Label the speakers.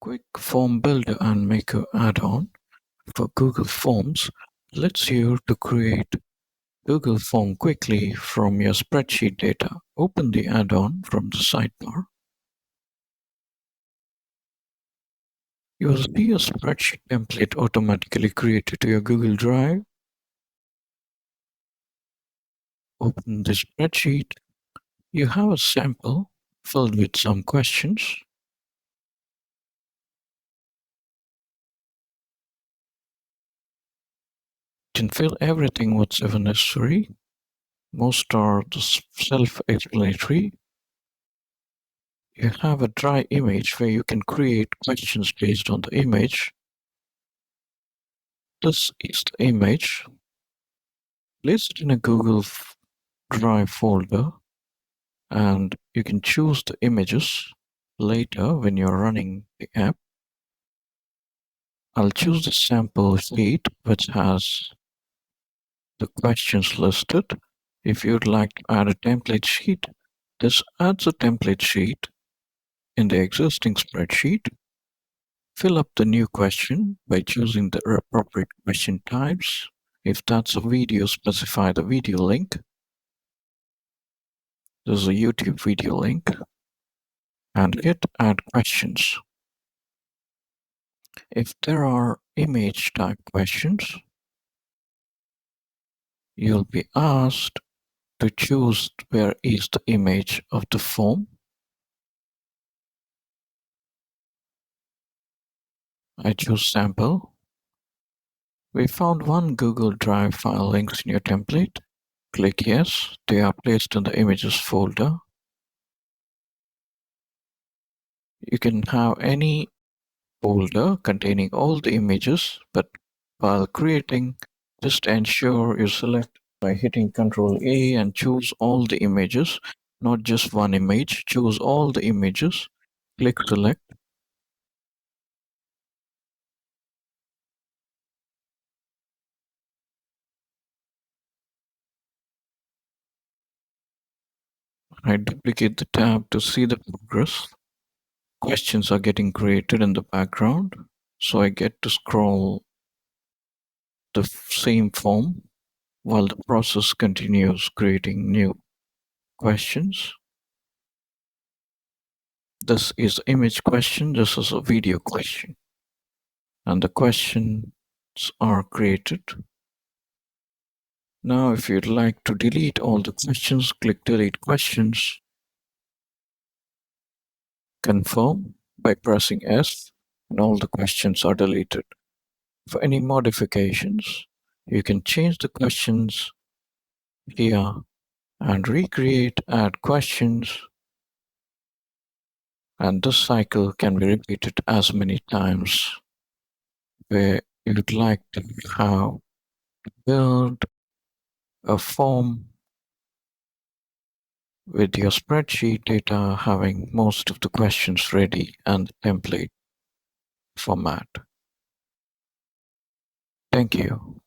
Speaker 1: quick form builder and maker add-on for Google Forms lets you to create Google Form quickly from your spreadsheet data. Open the add-on from the sidebar. You will see a spreadsheet template automatically created to your Google Drive. Open the spreadsheet. You have a sample filled with some questions. You can fill everything whatsoever necessary. Most are self-explanatory. You have a dry image where you can create questions based on the image. This is the image. Place it in a Google Drive folder and you can choose the images later when you're running the app. I'll choose the sample sheet which has the questions listed. If you'd like to add a template sheet, this adds a template sheet in the existing spreadsheet. Fill up the new question by choosing the appropriate question types. If that's a video, specify the video link. This is a YouTube video link. And hit add questions. If there are image type questions, you'll be asked to choose where is the image of the form. I choose sample. We found one Google Drive file links in your template. Click yes. They are placed in the images folder. You can have any folder containing all the images, but while creating, just ensure you select by hitting Ctrl A and choose all the images, not just one image. Choose all the images. Click select. I duplicate the tab to see the progress. Questions are getting created in the background, so I get to scroll the same form while the process continues creating new questions. This is image question, this is a video question. And the questions are created. Now, if you'd like to delete all the questions, click delete questions. Confirm by pressing S, and all the questions are deleted. For any modifications, you can change the questions here and recreate, add questions. And this cycle can be repeated as many times where you'd like to have build a form with your spreadsheet data having most of the questions ready and template format. Thank you.